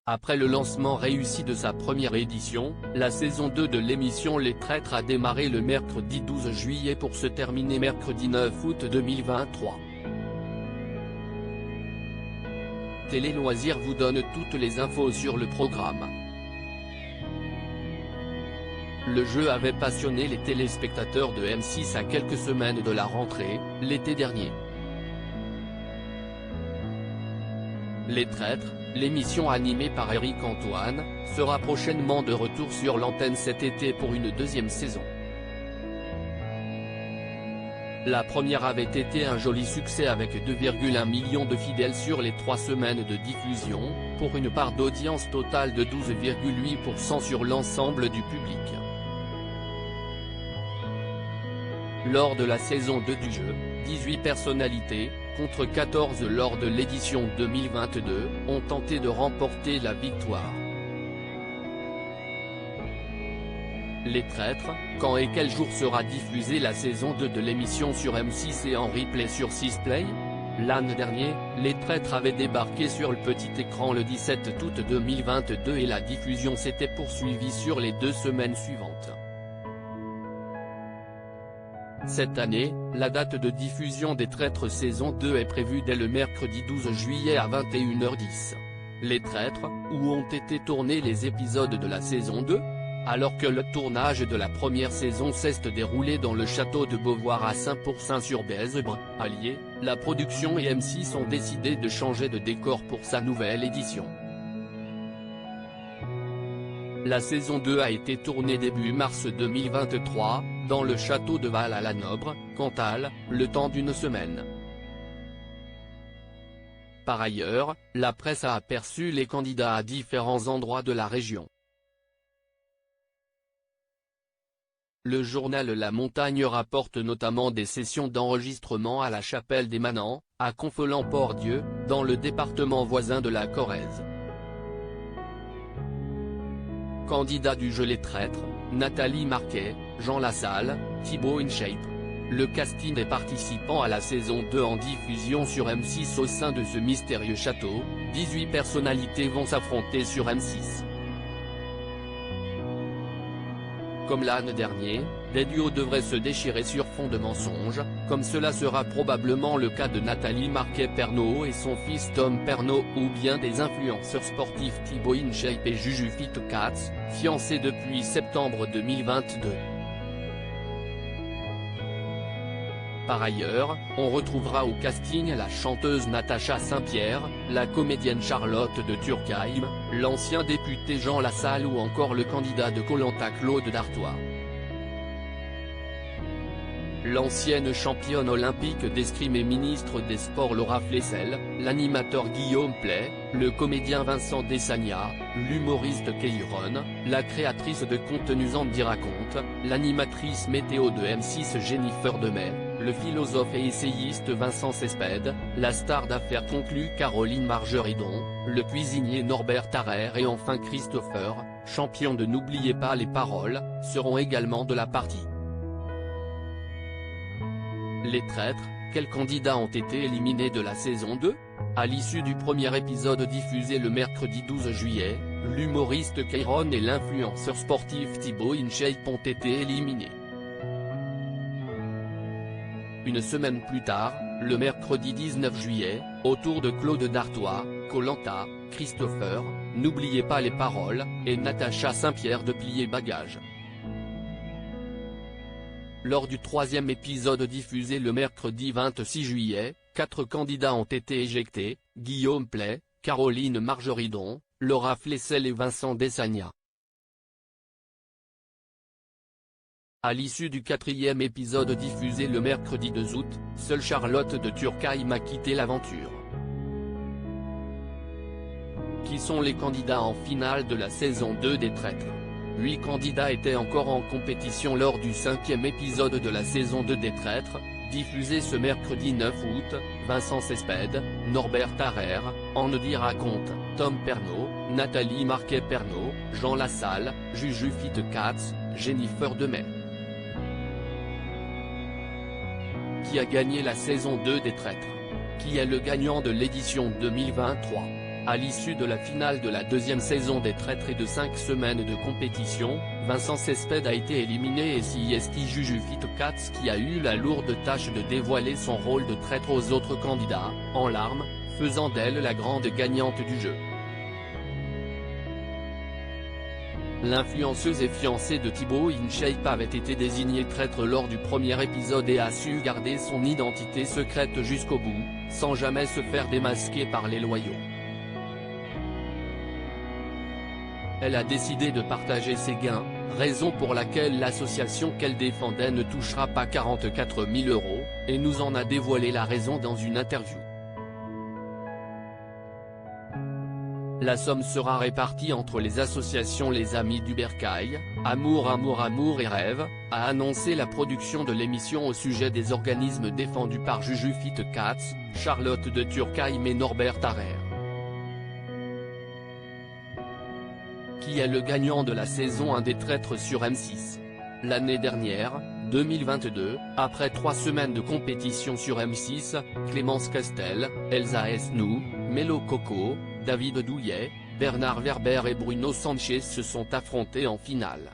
Après le lancement réussi de sa première édition, la saison 2 de l'émission Les Traîtres a démarré le mercredi 12 juillet pour se terminer mercredi 9 août 2023. Télé Loisirs vous donne toutes les infos sur le programme. Le jeu avait passionné les téléspectateurs de M6 à quelques semaines de la rentrée, l'été dernier. Les Traîtres, l'émission animée par Éric Antoine, sera prochainement de retour sur l'antenne cet été pour une deuxième saison. La première avait été un joli succès avec 2,1 millions de fidèles sur les 3 semaines de diffusion, pour une part d'audience totale de 12,8% sur l'ensemble du public. Lors de la saison 2 du jeu, 18 personnalités, contre 14 lors de l'édition 2022, ont tenté de remporter la victoire. Les Traîtres, quand et quel jour sera diffusée la saison 2 de l'émission sur M6 et en replay sur 6play ? L'an dernier, Les Traîtres avaient débarqué sur le petit écran le 17 août 2022 et la diffusion s'était poursuivie sur les 2 semaines suivantes. Cette année, la date de diffusion des Traîtres saison 2 est prévue dès le mercredi 12 juillet à 21h10. Les Traîtres, où ont été tournés les épisodes de la saison 2 ? Alors que le tournage de la première saison s'est déroulé dans le château de Beauvoir à Saint-Pourçain-sur-Bèze, Allier, la production et M6 ont décidé de changer de décor pour sa nouvelle édition. La saison 2 a été tournée début mars 2023, dans le château de Val-à-la-Nobre, Cantal, le temps d'une semaine. Par ailleurs, la presse a aperçu les candidats à différents endroits de la région. Le journal La Montagne rapporte notamment des sessions d'enregistrement à la Chapelle des Manants, à Confolens-Port-Dieu, dans le département voisin de la Corrèze. Candidats du jeu Les Traîtres, Nathalie Marquet, Jean Lassalle, Thibaut InShape. Le casting des participants à la saison 2 en diffusion sur M6 au sein de ce mystérieux château, 18 personnalités vont s'affronter sur M6. Comme l'an dernier, des duos devraient se déchirer sur fond de mensonges, comme cela sera probablement le cas de Nathalie Marquet-Pernaut et son fils Tom Pernaut, ou bien des influenceurs sportifs Thibaut InShape et Juju Fit-Katz, fiancés depuis septembre 2022. Par ailleurs, on retrouvera au casting la chanteuse Natacha Saint-Pierre, la comédienne Charlotte de Turckheim, l'ancien député Jean Lassalle ou encore le candidat de Koh-Lanta Claude Dartois. L'ancienne championne olympique d'escrime et ministre des Sports Laura Flessel, l'animateur Guillaume Play, le comédien Vincent Desagna, l'humoriste Keiron, la créatrice de contenus Andy Raconte, l'animatrice météo de M6 Jennifer Demey, le philosophe et essayiste Vincent Cespedes, la star d'affaires conclue Caroline Margeridon, le cuisinier Norbert Tarrer et enfin Christopher, champion de N'oubliez pas les paroles, seront également de la partie. Les Traîtres, quels candidats ont été éliminés de la saison 2 ? À l'issue du premier épisode diffusé le mercredi 12 juillet, l'humoriste Keiron et l'influenceur sportif Thibaut InShape ont été éliminés. Une semaine plus tard, le mercredi 19 juillet, au tour de Claude Dartois, Koh-Lanta, Christopher, N'oubliez pas les paroles, et Natacha Saint-Pierre de plier bagages. Lors du troisième épisode diffusé le mercredi 26 juillet, 4 candidats ont été éjectés, Guillaume Play, Caroline Margeridon, Laura Flessel et Vincent Desagna. À l'issue du quatrième épisode diffusé le mercredi 2 août, seule Charlotte de Turckheim a quitté l'aventure. Qui sont les candidats en finale de la saison 2 des Traîtres ? 8 candidats étaient encore en compétition lors du 5e épisode de la saison 2 des Traîtres, diffusé ce mercredi 9 août, Vincent Cespedes, Norbert Tarrer, Andy Raconte, Tom Pernaut, Nathalie Marquet-Pernaut, Jean Lassalle, Juju Fit-Katz, Jennifer Demey. Qui a gagné la saison 2 des Traîtres ? Qui est le gagnant de l'édition 2023 ? À l'issue de la finale de la deuxième saison des Traîtres et de 5 semaines de compétition, Vincent Cespedes a été éliminé et c'est Jujubee Katz qui a eu la lourde tâche de dévoiler son rôle de traître aux autres candidats, en larmes, faisant d'elle la grande gagnante du jeu. L'influenceuse et fiancée de Thibaut InShape avait été désignée traître lors du premier épisode et a su garder son identité secrète jusqu'au bout, sans jamais se faire démasquer par les loyaux. Elle a décidé de partager ses gains, raison pour laquelle l'association qu'elle défendait ne touchera pas 44 000 €, et nous en a dévoilé la raison dans une interview. La somme sera répartie entre les associations Les Amis du Bercail, Amour Amour Amour et Rêve, a annoncé la production de l'émission au sujet des organismes défendus par Jujubee Katz, Charlotte de Turckheim et Norbert Harrer. Qui est le gagnant de la saison 1 des Traîtres sur M6. L'année dernière, 2022, après 3 semaines de compétition sur M6, Clémence Castel, Elsa Esnou, Mélo Coco, David Douillet, Bernard Werber et Bruno Sanchez se sont affrontés en finale.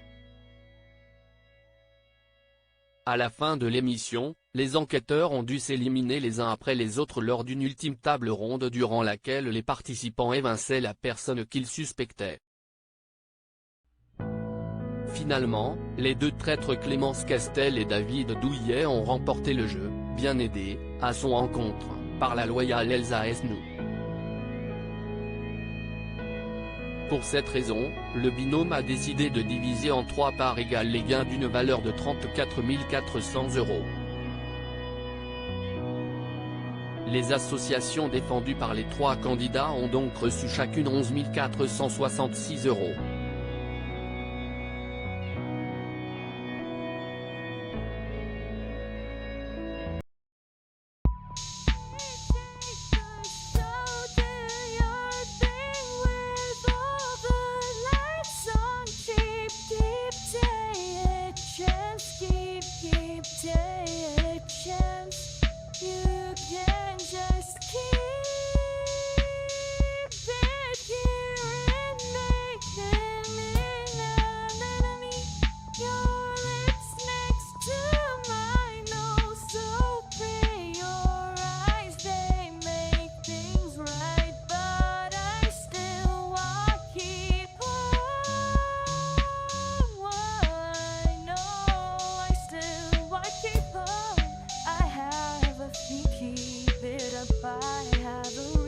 À la fin de l'émission, les enquêteurs ont dû s'éliminer les uns après les autres lors d'une ultime table ronde durant laquelle les participants évinçaient la personne qu'ils suspectaient. Finalement, les deux traîtres Clémence Castel et David Douillet ont remporté le jeu, bien aidés, à son encontre, par la loyale Elsa Esnou. Pour cette raison, le binôme a décidé de diviser en 3 parts égales les gains d'une valeur de 34 400 €. Les associations défendues par les 3 candidats ont donc reçu chacune 11 466 €. Keep it up, I have a